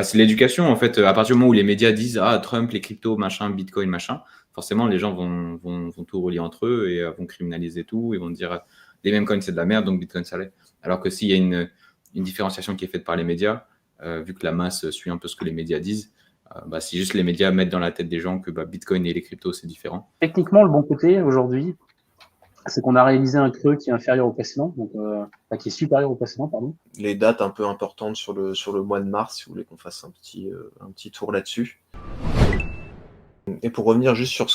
C'est l'éducation, en fait. À partir du moment où les médias disent Trump, les cryptos, machin, Bitcoin, machin, forcément, les gens vont tout relier entre eux et vont criminaliser tout et vont dire les mêmes coins, c'est de la merde, donc Bitcoin, ça l'est. Alors que s'il y a une différenciation qui est faite par les médias, vu que la masse suit un peu ce que les médias disent, si juste les médias mettent dans la tête des gens que Bitcoin et les cryptos, c'est différent. Techniquement, le bon côté aujourd'hui, c'est qu'on a réalisé un creux qui est inférieur au précédent, donc qui est supérieur au précédent, pardon. Les dates un peu importantes sur le mois de mars, si vous voulez qu'on fasse un petit tour là-dessus. Et pour revenir juste sur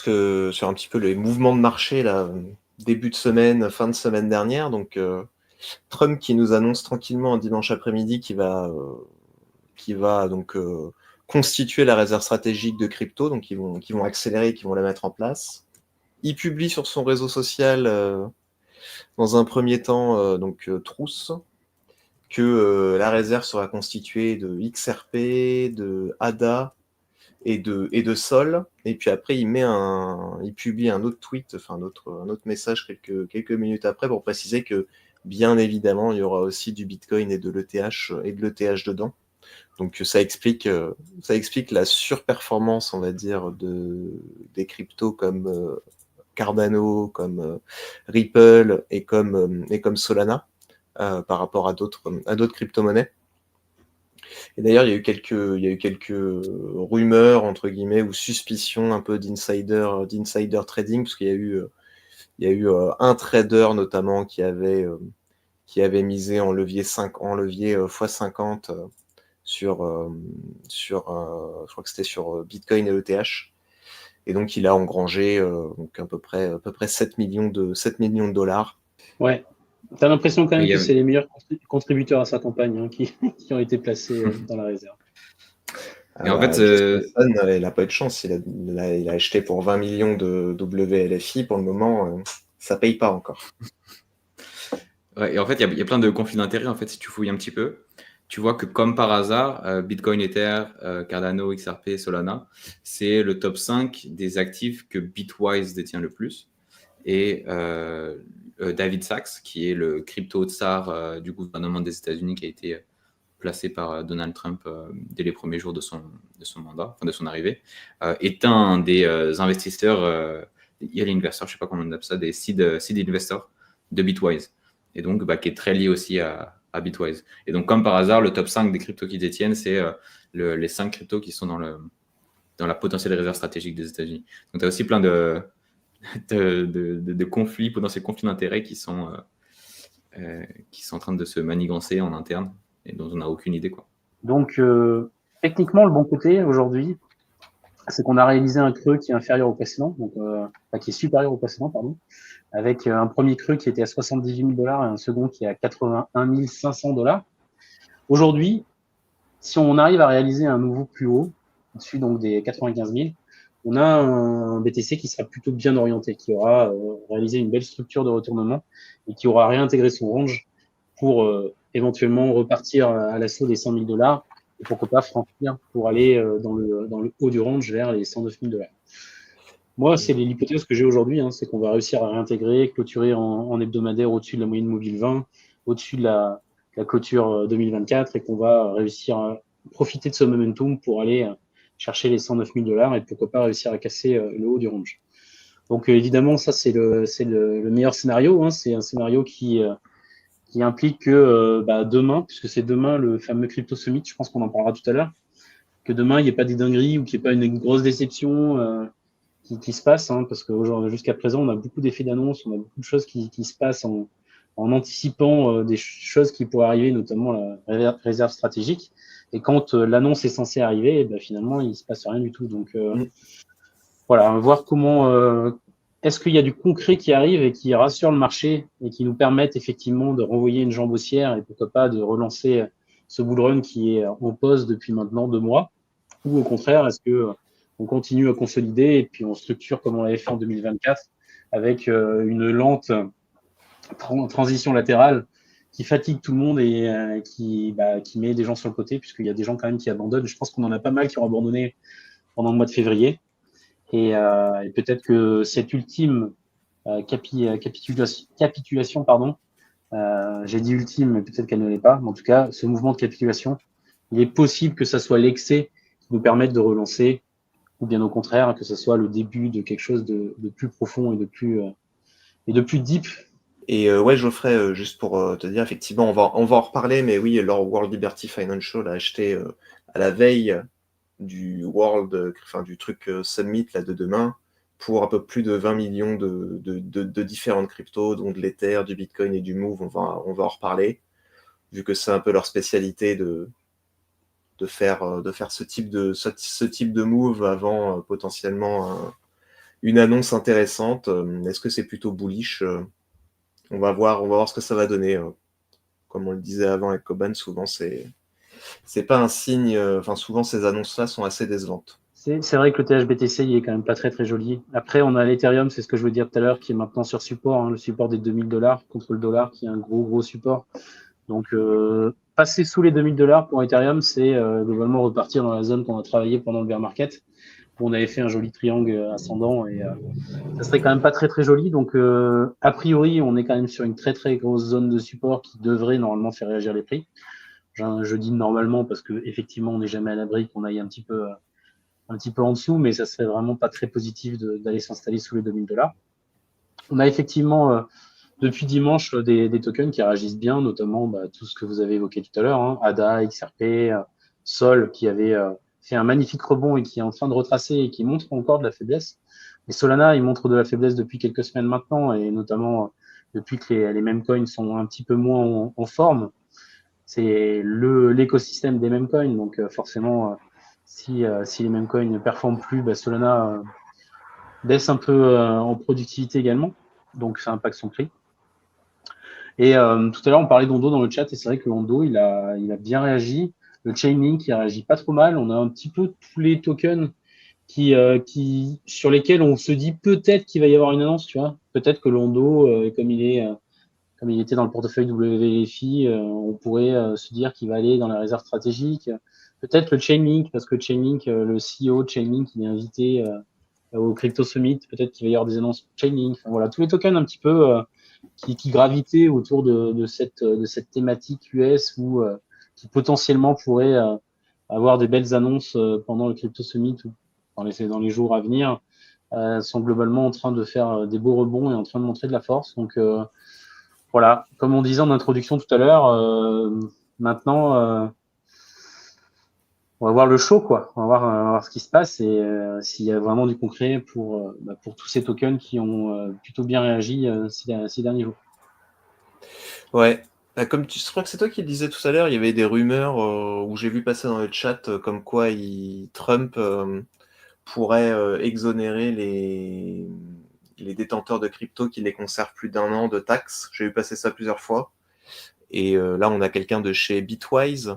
un petit peu les mouvements de marché là, début de semaine, fin de semaine dernière, donc Trump qui nous annonce tranquillement un dimanche après-midi qui va donc constituer la réserve stratégique de crypto, donc qui vont accélérer, qui vont la mettre en place. Il publie sur son réseau social, dans un premier temps, Truth, que la réserve sera constituée de XRP, de ADA et de Sol. Et puis après, il publie un autre tweet, enfin un autre message quelques minutes après pour préciser que bien évidemment, il y aura aussi du Bitcoin et de l'ETH dedans. Donc ça explique la surperformance, on va dire, des cryptos comme Cardano, comme Ripple et comme Solana par rapport à d'autres crypto-monnaies. Et d'ailleurs, il y a eu quelques rumeurs entre guillemets ou suspicions un peu d'insider trading, parce qu'il y a eu un trader notamment qui avait misé en levier x50 sur je crois que c'était sur Bitcoin et ETH. Et donc il a engrangé donc à peu près 7 millions de dollars. Ouais. T'as l'impression quand même que c'est les meilleurs contributeurs à sa campagne qui ont été placés dans la réserve. Et en fait, il n'a pas eu de chance. Il a acheté pour 20 millions de WLFI. Pour le moment, ça paye pas encore. Ouais, et en fait, il y a plein de conflits d'intérêts. En fait, si tu fouilles un petit peu, tu vois que comme par hasard, Bitcoin, Ether, Cardano, XRP, Solana, c'est le top 5 des actifs que Bitwise détient le plus. Et David Sachs, qui est le crypto-tsar du gouvernement des États-Unis, qui a été placé par Donald Trump dès les premiers jours de son mandat, enfin de son arrivée, est un des investisseurs, early investors, je ne sais pas comment on appelle ça, des seed investors de Bitwise. Et donc, qui est très lié aussi à Bitwise. Et donc, comme par hasard, le top 5 des cryptos qu'ils détiennent, c'est les 5 cryptos qui sont dans la potentielle réserve stratégique des États-Unis. Donc, tu as aussi plein de conflits, potentiels conflits d'intérêts qui sont en train de se manigancer en interne et dont on n'a aucune idée, quoi. Donc, techniquement, le bon côté aujourd'hui, c'est qu'on a réalisé un creux qui est inférieur au précédent, donc qui est supérieur au précédent, pardon, avec un premier creux qui était à 78 000 dollars et un second qui est à 81 500 dollars. Aujourd'hui, si on arrive à réaliser un nouveau plus haut, au-dessus donc des 95 000, on a un BTC qui sera plutôt bien orienté, qui aura réalisé une belle structure de retournement et qui aura réintégré son range pour éventuellement repartir à l'assaut des 100 000 dollars et pourquoi pas franchir pour aller dans le haut du range vers les 109 000 dollars. Moi, c'est l'hypothèse que j'ai aujourd'hui, c'est qu'on va réussir à réintégrer, clôturer en hebdomadaire au-dessus de la moyenne mobile 20, au-dessus de la clôture 2024 et qu'on va réussir à profiter de ce momentum pour aller chercher les 109 000 dollars et pourquoi pas réussir à casser le haut du range. Donc évidemment, ça c'est le meilleur scénario. C'est un scénario qui implique que demain, puisque c'est demain le fameux Crypto Summit, je pense qu'on en parlera tout à l'heure, que demain il n'y ait pas des dingueries ou qu'il n'y ait pas une grosse déception qui se passe, parce que jusqu'à présent on a beaucoup d'effets d'annonce, on a beaucoup de choses qui se passent en anticipant des choses qui pourraient arriver, notamment la réserve stratégique. Et quand l'annonce est censée arriver, finalement, il ne se passe rien du tout. Donc, voilà, voir comment est-ce qu'il y a du concret qui arrive et qui rassure le marché et qui nous permettent effectivement de renvoyer une jambe haussière et pourquoi pas de relancer ce bull run qui est en pause depuis maintenant 2 mois, ou au contraire, est-ce que on continue à consolider et puis on structure comme on l'avait fait en 2024 avec une lente transition latérale qui fatigue tout le monde et qui met des gens sur le côté, puisqu'il y a des gens quand même qui abandonnent. Je pense qu'on en a pas mal qui ont abandonné pendant le mois de février. Et peut-être que cette ultime capitulation, j'ai dit ultime, mais peut-être qu'elle ne l'est pas. Mais en tout cas, ce mouvement de capitulation il est possible que ça soit l'excès qui nous permette de relancer, ou bien au contraire, que ce soit le début de quelque chose de plus profond et de plus deep. Et ouais, Geoffrey, juste pour te dire, effectivement, on va en reparler, mais oui, leur World Liberty Financial a acheté à la veille du du truc Summit là, de demain, pour un peu plus de 20 millions de différentes cryptos, dont de l'Ether, du Bitcoin et du Move. On va en reparler, vu que c'est un peu leur spécialité de faire ce type de move avant potentiellement une annonce intéressante. Est-ce que c'est plutôt bullish? On va voir ce que ça va donner. Comme on le disait avant avec Coban, souvent c'est pas un signe. Enfin, souvent ces annonces-là sont assez décevantes. C'est vrai que le THBTC, il est quand même pas très très joli. Après, on a l'Ethereum, c'est ce que je veux dire tout à l'heure, qui est maintenant sur support, hein, le support des 2000 $ contre le dollar, qui est un gros support. Donc, passer sous les 2000 $ pour Ethereum, c'est globalement repartir dans la zone qu'on a travaillé pendant le bear market, où on avait fait un joli triangle ascendant, et ça serait quand même pas très très joli. Donc, a priori, on est quand même sur une très très grosse zone de support qui devrait normalement faire réagir les prix. Je dis normalement parce que effectivement, on n'est jamais à l'abri qu'on aille un petit peu en dessous, mais ça serait vraiment pas très positif d'aller s'installer sous les 2000 $. On a effectivement depuis dimanche des tokens qui réagissent bien, notamment tout ce que vous avez évoqué tout à l'heure, hein, ADA, XRP, Sol, qui avait fait un magnifique rebond et qui est en train de retracer et qui montre encore de la faiblesse. Et Solana, il montre de la faiblesse depuis quelques semaines maintenant, et notamment depuis que les meme coins sont un petit peu moins en forme. C'est l'écosystème des meme coins, donc forcément, si les meme coins ne performent plus, Solana baisse un peu en productivité également, donc ça impacte son prix. Et tout à l'heure, on parlait d'Ondo dans le chat, et c'est vrai que Ondo, il a bien réagi. Le Chainlink, il réagit pas trop mal. On a un petit peu tous les tokens sur lesquels on se dit peut-être qu'il va y avoir une annonce, tu vois. Peut-être que l'Ondo, comme il était dans le portefeuille WFI, on pourrait se dire qu'il va aller dans la réserve stratégique. Peut-être le Chainlink, parce que Chainlink, le CEO de Chainlink, il est invité au Crypto Summit. Peut-être qu'il va y avoir des annonces Chainlink. Enfin, voilà, tous les tokens un petit peu qui gravitaient autour de cette thématique US ou qui potentiellement pourrait avoir des belles annonces pendant le Crypto Summit ou dans les jours à venir, sont globalement en train de faire des beaux rebonds et en train de montrer de la force. Donc voilà, comme on disait en introduction tout à l'heure, maintenant on va voir le show, quoi. On va voir ce qui se passe et s'il y a vraiment du concret pour tous ces tokens qui ont plutôt bien réagi ces derniers jours. Ouais. Je crois que c'est toi qui le disais tout à l'heure, il y avait des rumeurs où j'ai vu passer dans le chat comme quoi Trump pourrait exonérer les détenteurs de crypto qui les conservent plus d'1 an de taxes. J'ai vu passer ça plusieurs fois. Et là, on a quelqu'un de chez Bitwise.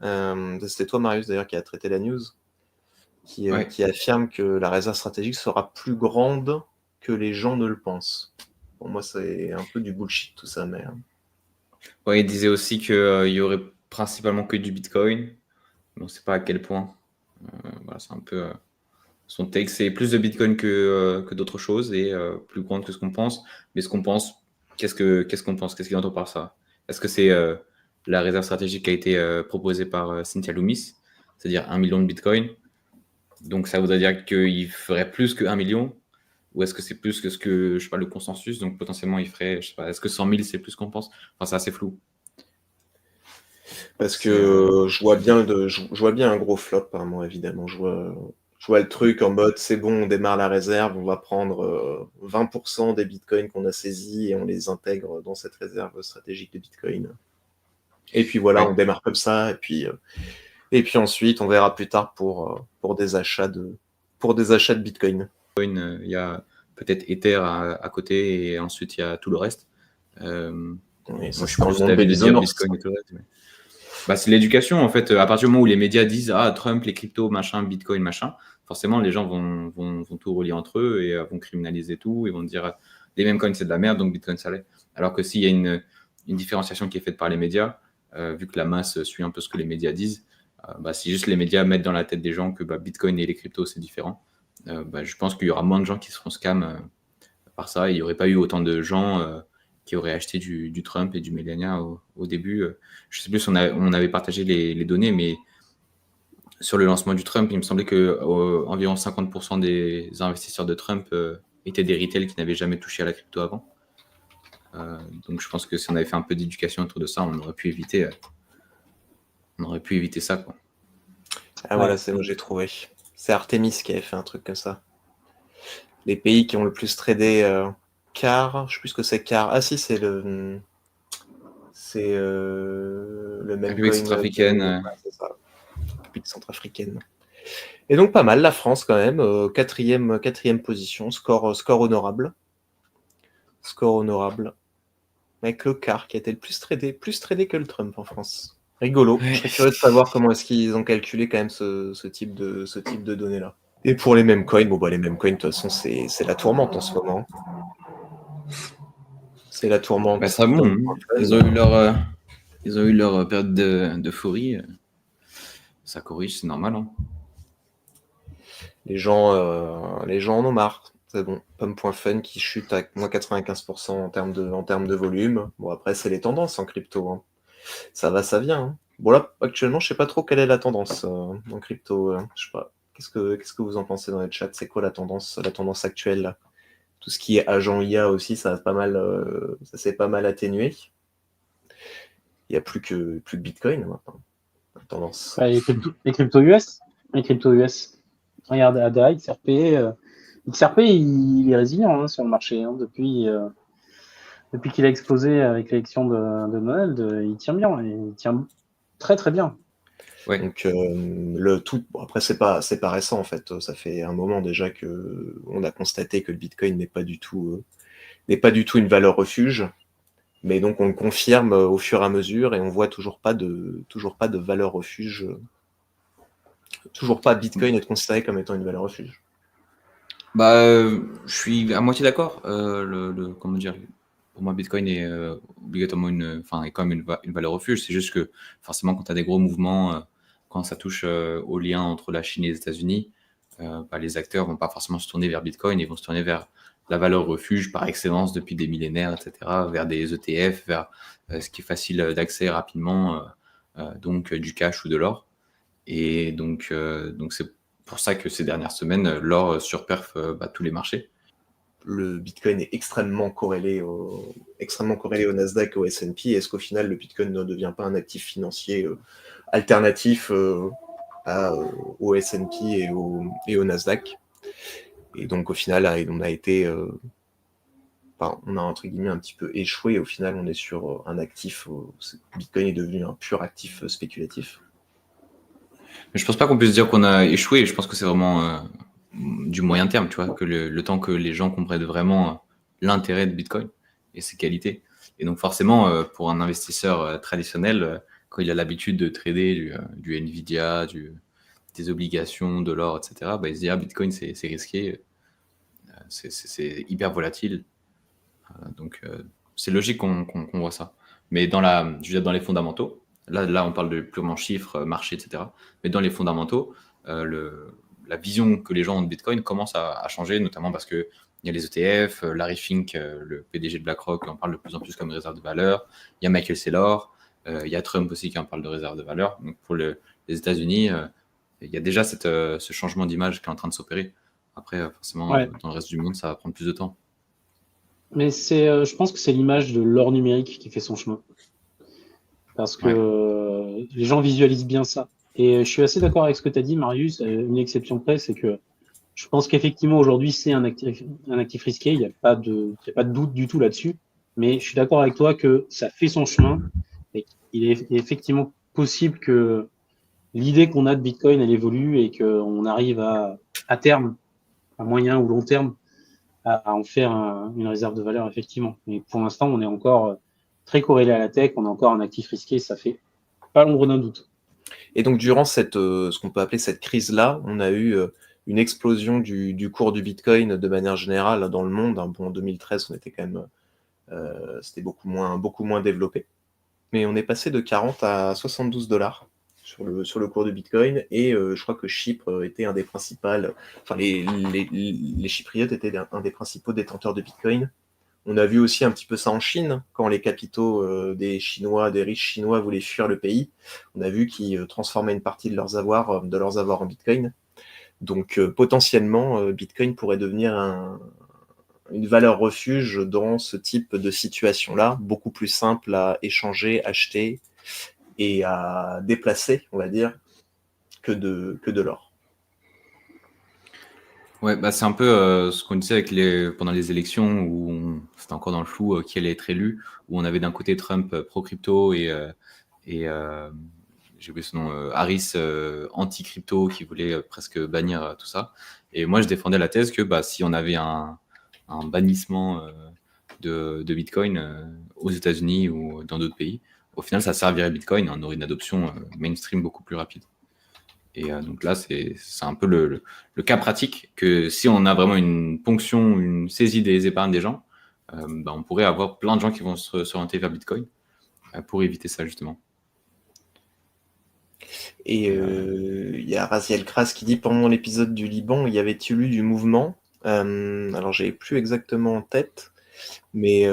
C'était toi, Marius, d'ailleurs, qui a traité la news, qui affirme que la réserve stratégique sera plus grande que les gens ne le pensent. Pour moi, c'est un peu du bullshit tout ça, mais... Ouais, il disait aussi qu'il y aurait principalement que du Bitcoin. Mais on ne sait pas à quel point. Voilà, c'est un peu son take. C'est plus de Bitcoin que d'autres choses et plus grande que ce qu'on pense. Mais ce qu'on pense, qu'est-ce qu'on pense? Qu'est-ce qu'il entend par ça? Est-ce que c'est la réserve stratégique qui a été proposée par Cynthia Loomis, c'est-à-dire 1 million de Bitcoin? Donc ça voudrait dire qu'il ferait plus que 1 million? Ou est-ce que c'est plus que je sais pas, le consensus? Donc potentiellement, il ferait, je sais pas, est-ce que 100 000, c'est plus qu'on pense? Enfin, c'est assez flou. Parce que je vois bien un gros flop, hein, moi, évidemment. Je vois le truc en mode, c'est bon, on démarre la réserve, on va prendre 20% des bitcoins qu'on a saisis et on les intègre dans cette réserve stratégique de bitcoin. Et puis voilà, on démarre comme ça, et puis ensuite, on verra plus tard pour des achats de bitcoin. Il y a peut-être Ether à côté et ensuite il y a tout le reste. Oui, ça, moi, je suis plus d'avis de dire Bitcoin et tout le reste. Mais... c'est l'éducation, en fait. À partir du moment où les médias disent Trump, les cryptos, machin, Bitcoin, machin, forcément, les gens vont tout relier entre eux et vont criminaliser tout et vont dire les mêmes coins, c'est de la merde, donc Bitcoin, ça l'est. Alors que s'il y a une différenciation qui est faite par les médias, vu que la masse suit un peu ce que les médias disent, si juste les médias mettent dans la tête des gens que Bitcoin et les cryptos, c'est différent, je pense qu'il y aura moins de gens qui seront scam par ça. Il n'y aurait pas eu autant de gens qui auraient acheté du Trump et du Melania au début. Je sais plus si on avait partagé les données, mais sur le lancement du Trump, il me semblait que environ 50% des investisseurs de Trump étaient des retail qui n'avaient jamais touché à la crypto avant. Donc je pense que si on avait fait un peu d'éducation autour de ça, on aurait pu éviter ça, quoi. Ah voilà, c'est moi j'ai trouvé. C'est Artemis qui avait fait un truc comme ça. Les pays qui ont le plus tradé CAR, je sais plus ce que c'est CAR. Ah si, c'est le même République coin. centrafricaine. Ouais, c'est ça. République centrafricaine. Et donc pas mal, la France quand même, quatrième position, score honorable. Score honorable. Avec le CAR qui a été le plus tradé que le Trump en France. Rigolo. Ouais. Je serais curieux de savoir comment est-ce qu'ils ont calculé quand même ce type de données-là. Et pour les mêmes coins, les mêmes coins, de toute façon, c'est la tourmente en ce moment. C'est la tourmente. Bah, ça bon, ils ont eu leur période d'euphorie. Ça corrige, c'est normal. Hein. Les gens en ont marre. C'est bon. Pomme.fun qui chute à moins 95% en termes de volume. Bon, après, c'est les tendances en crypto. Hein. Ça va, ça vient. Hein. Bon, là, actuellement, je sais pas trop quelle est la tendance en crypto. Je sais pas. Qu'est-ce que vous en pensez dans le chat? C'est quoi la tendance actuelle là? Tout ce qui est agent IA aussi, ça s'est pas mal atténué. Il n'y a plus que Bitcoin maintenant. La tendance. Les crypto US. Regarde ADA, XRP. XRP, il est résilient sur le marché. Depuis qu'il a explosé avec l'élection de Donald, il tient bien. Il tient très très bien. Ouais. Donc après c'est pas récent en fait, ça fait un moment déjà que on a constaté que le Bitcoin n'est pas du tout une valeur refuge, mais donc on le confirme au fur et à mesure et on voit toujours pas de valeur refuge, toujours pas Bitcoin être considéré comme étant une valeur refuge. Bah, je suis à moitié d'accord. Comment dire, pour moi, Bitcoin est obligatoirement est quand même une valeur refuge. C'est juste que forcément, quand tu as des gros mouvements, quand ça touche au lien entre la Chine et les États-Unis, les acteurs vont pas forcément se tourner vers Bitcoin, ils vont se tourner vers la valeur refuge par excellence depuis des millénaires, etc., vers des ETF, vers ce qui est facile d'accès rapidement, donc du cash ou de l'or. Et donc c'est pour ça que ces dernières semaines, l'or surperf tous les marchés. Le Bitcoin est extrêmement corrélé au Nasdaq et au S&P. Est-ce qu'au final, le Bitcoin ne devient pas un actif financier alternatif au S&P et au Nasdaq? Et donc, au final, on a été... on a entre guillemets un petit peu échoué. Et au final, on est sur un actif... Bitcoin est devenu un pur actif spéculatif. Mais je pense pas qu'on puisse dire qu'on a échoué. Je pense que c'est vraiment du moyen terme, tu vois, que le temps que les gens comprennent vraiment l'intérêt de Bitcoin et ses qualités. Et donc forcément, pour un investisseur traditionnel, quand il a l'habitude de trader du Nvidia, des obligations, de l'or, etc., il se dit Bitcoin c'est risqué, c'est hyper volatile. Donc c'est logique qu'on voit ça. Mais je veux dire, dans les fondamentaux, là on parle de purement chiffres, marché, etc. Mais dans les fondamentaux, la vision que les gens ont de Bitcoin commence à changer, notamment parce qu'il y a les ETF, Larry Fink, le PDG de BlackRock, en parle de plus en plus comme réserve de valeur. Il y a Michael Saylor, il y a Trump aussi qui en parle de réserve de valeur. Donc pour les États-Unis, il y a déjà ce changement d'image qui est en train de s'opérer. Après, forcément, dans le reste du monde, ça va prendre plus de temps. Mais je pense que c'est l'image de l'or numérique qui fait son chemin. Parce que les gens visualisent bien ça. Et je suis assez d'accord avec ce que tu as dit, Marius. Une exception près, c'est que je pense qu'effectivement, aujourd'hui, c'est un actif risqué. Il n'y a pas de doute du tout là-dessus. Mais je suis d'accord avec toi que ça fait son chemin. Et il est effectivement possible que l'idée qu'on a de Bitcoin, elle évolue et qu'on arrive à terme, à moyen ou long terme, à en faire une réserve de valeur, effectivement. Mais pour l'instant, on est encore très corrélé à la tech, on est encore un actif risqué, ça fait pas l'ombre d'un doute. Et donc, durant ce qu'on peut appeler cette crise-là, on a eu une explosion du cours du Bitcoin de manière générale dans le monde. Bon, en 2013, on était quand même, c'était beaucoup moins développé. Mais on est passé de 40 à 72 $ sur le cours du Bitcoin. Et je crois que Chypre était un des principaux, les Chypriotes étaient un des principaux détenteurs de Bitcoin. On a vu aussi un petit peu ça en Chine, quand les capitaux des riches Chinois voulaient fuir le pays. On a vu qu'ils transformaient une partie de leurs avoirs en Bitcoin. Donc potentiellement, Bitcoin pourrait devenir une valeur refuge dans ce type de situation-là, beaucoup plus simple à échanger, acheter et à déplacer, on va dire, que de l'or. Ouais, bah c'est un peu ce qu'on disait pendant les élections où c'était encore dans le flou qui allait être élu, où on avait d'un côté Trump pro-crypto et j'ai oublié son nom, Harris anti-crypto qui voulait presque bannir tout ça. Et moi, je défendais la thèse que si on avait un bannissement de Bitcoin aux États-Unis ou dans d'autres pays, au final, ça servirait Bitcoin et on aurait une adoption mainstream beaucoup plus rapide. Et donc là, c'est un peu le cas pratique que si on a vraiment une ponction, une saisie des épargnes des gens, on pourrait avoir plein de gens qui vont s'orienter vers Bitcoin pour éviter ça justement. Et il y a Raziel Kras qui dit pendant l'épisode du Liban, y avait-il eu du mouvement alors j'avais plus exactement en tête, mais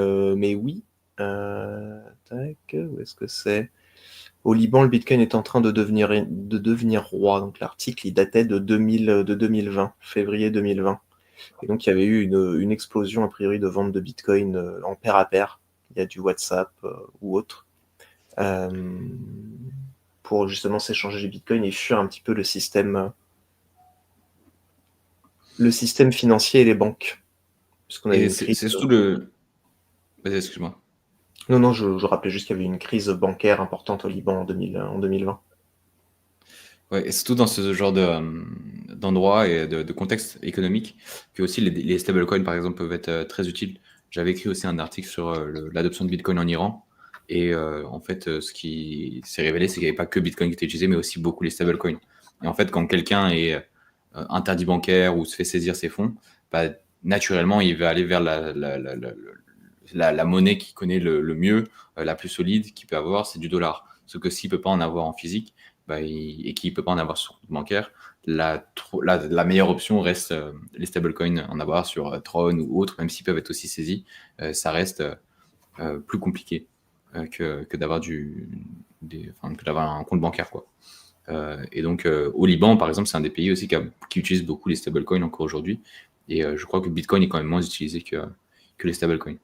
oui. Tac, où est-ce que c'est? Au Liban, le Bitcoin est en train de devenir roi. Donc l'article, il datait de 2020, février 2020. Et donc il y avait eu une explosion a priori de vente de Bitcoin en pair à pair. Il y a du WhatsApp ou autre. Pour justement s'échanger les bitcoins et fuir un petit peu le système financier et les banques. Puisqu'on a c'est surtout le. Vas-y, excuse-moi. Non, je rappelais juste qu'il y avait une crise bancaire importante au Liban en 2020. Ouais, et surtout dans ce genre d'endroit et de contexte économique que aussi les stablecoins par exemple peuvent être très utiles. J'avais écrit aussi un article sur l'adoption de Bitcoin en Iran. Et en fait, ce qui s'est révélé, c'est qu'il n'y avait pas que Bitcoin qui était utilisé, mais aussi beaucoup les stablecoins. Et en fait, quand quelqu'un est interdit bancaire ou se fait saisir ses fonds, naturellement, il va aller vers la monnaie qu'il connaît le mieux, la plus solide qu'il peut avoir, c'est du dollar. Ce que s'il ne peut pas en avoir en physique et qu'il ne peut pas en avoir sur compte bancaire, la meilleure option reste les stablecoins, en avoir sur Tron ou autre, même s'ils peuvent être aussi saisis, ça reste plus compliqué. Que d'avoir un compte bancaire quoi. Et donc au Liban par exemple c'est un des pays aussi qui utilise beaucoup les stablecoins encore aujourd'hui et je crois que Bitcoin est quand même moins utilisé que les stablecoins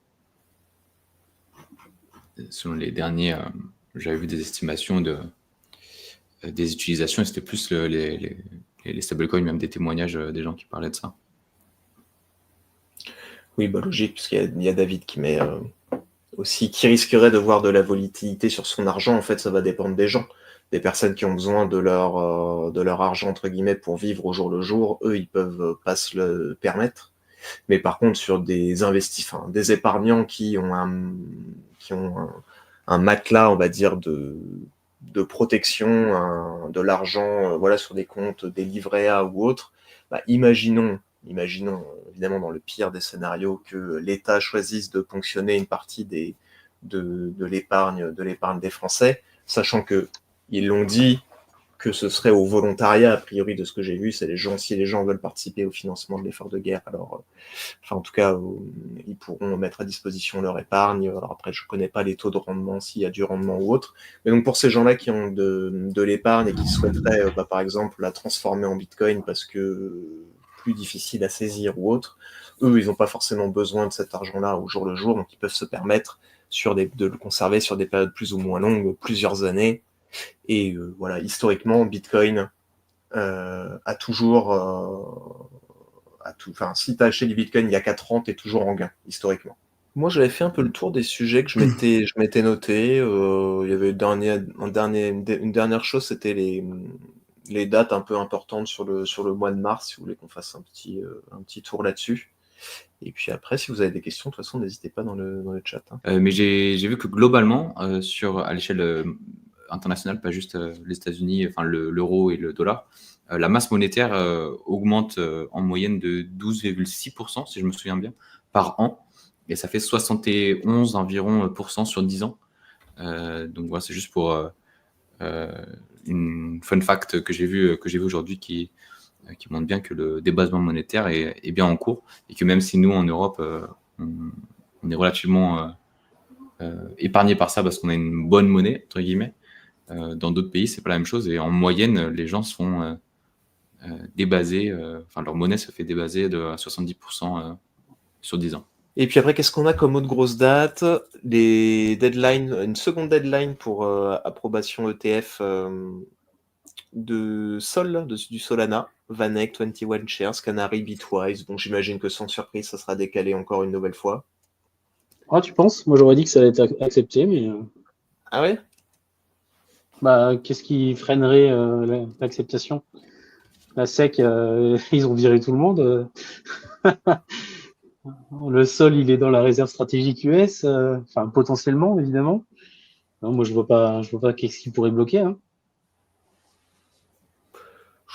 selon les derniers j'avais vu des estimations des utilisations et c'était plus les stablecoins, même des témoignages des gens qui parlaient de ça. Oui, logique, puisqu'il y a David qui met aussi qui risquerait de voir de la volatilité sur son argent. En fait, ça va dépendre des gens. Des personnes qui ont besoin de leur argent, entre guillemets, pour vivre au jour le jour, eux, ils peuvent pas se le permettre. Mais par contre, sur des des épargnants qui ont un matelas, on va dire, de protection, de l'argent, sur des comptes, des livrets A ou autres, imaginons évidemment dans le pire des scénarios que l'État choisisse de ponctionner une partie de l'épargne des Français, sachant que ils l'ont dit que ce serait au volontariat, a priori de ce que j'ai vu, c'est si les gens veulent participer au financement de l'effort de guerre, alors en tout cas ils pourront mettre à disposition leur épargne. Alors après je connais pas les taux de rendement, s'il y a du rendement ou autre, mais donc pour ces gens-là qui ont de l'épargne et qui souhaiteraient par exemple la transformer en Bitcoin parce que plus difficile à saisir ou autre, eux ils n'ont pas forcément besoin de cet argent-là au jour le jour, donc ils peuvent se permettre de le conserver sur des périodes plus ou moins longues, plusieurs années. Et historiquement, Bitcoin a toujours... si tu as acheté du Bitcoin il y a 4 ans, tu es toujours en gain, historiquement. Moi, j'avais fait un peu le tour des sujets que je m'étais noté. Il y avait une dernière chose, c'était les dates un peu importantes sur le mois de mars, si vous voulez qu'on fasse un petit tour là-dessus. Et puis après, si vous avez des questions, de toute façon, n'hésitez pas dans le chat. Mais j'ai vu que globalement, à l'échelle internationale, pas juste les États-Unis, enfin l'euro et le dollar, la masse monétaire augmente en moyenne de 12,6%, si je me souviens bien, par an. Et ça fait 71 environ % sur 10 ans. Donc voilà, c'est juste pour une fun fact que j'ai vu aujourd'hui qui montre bien que le débasement monétaire est bien en cours et que même si nous en Europe on est relativement épargné par ça parce qu'on a une bonne monnaie, entre guillemets. Dans d'autres pays, c'est pas la même chose. Et en moyenne, les gens se font débaser, leur monnaie se fait débaser à 70% sur 10 ans. Et puis après, qu'est-ce qu'on a comme autre grosse date? Les deadlines, une seconde deadline pour approbation ETF de Sol, du Solana, Vanek, 21 Shares, Canary, Bitwise. Bon, j'imagine que sans surprise, ça sera décalé encore une nouvelle fois. Ah, tu penses? Moi, j'aurais dit que ça allait être accepté, mais Ah ouais? qu'est-ce qui freinerait l'acceptation? La SEC, ils ont viré tout le monde. Le sol, il est dans la réserve stratégique US, potentiellement, évidemment. Non, moi, je vois pas qu'est-ce qui pourrait bloquer. Hein.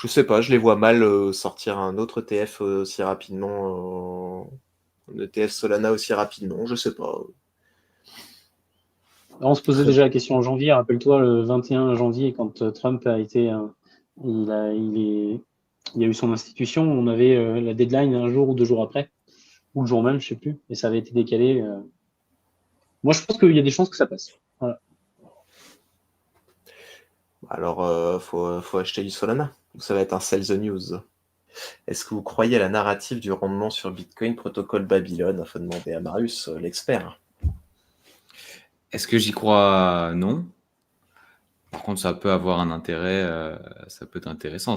Je sais pas, je les vois mal sortir un autre ETF aussi rapidement, un ETF Solana aussi rapidement, je sais pas. On se posait déjà la question en janvier. Rappelle-toi, le 21 janvier, quand Trump a été, il a eu son institution, on avait la deadline un jour ou 2 jours après, ou le jour même, je sais plus, et ça avait été décalé. Moi, je pense qu'il y a des chances que ça passe. Voilà. Alors, faut acheter du Solana. Ça va être un sell the news. Est-ce que vous croyez à la narrative du rendement sur Bitcoin, protocole Babylone? Il faut demander à Marius, l'expert. Est-ce que j'y crois? Non. Par contre, ça peut avoir un intérêt, ça peut être intéressant.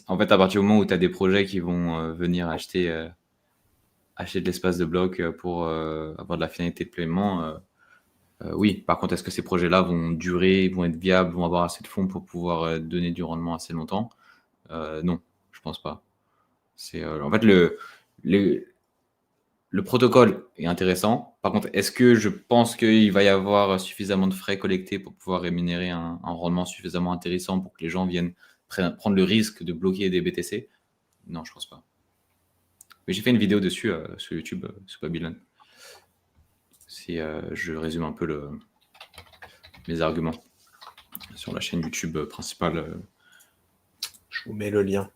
En fait, à partir du moment où tu as des projets qui vont venir acheter de l'espace de bloc pour avoir de la finalité de paiement, oui. Par contre, est-ce que ces projets-là vont durer, vont être viables, vont avoir assez de fonds pour pouvoir donner du rendement assez longtemps? Non, je pense pas. En fait, le protocole est intéressant. Par contre, est-ce que je pense qu'il va y avoir suffisamment de frais collectés pour pouvoir rémunérer un rendement suffisamment intéressant pour que les gens viennent prendre le risque de bloquer des BTC? Non, je pense pas. Mais j'ai fait une vidéo dessus sur YouTube, sur Babylone. Si je résume un peu mes arguments sur la chaîne YouTube principale. Je vous mets le lien.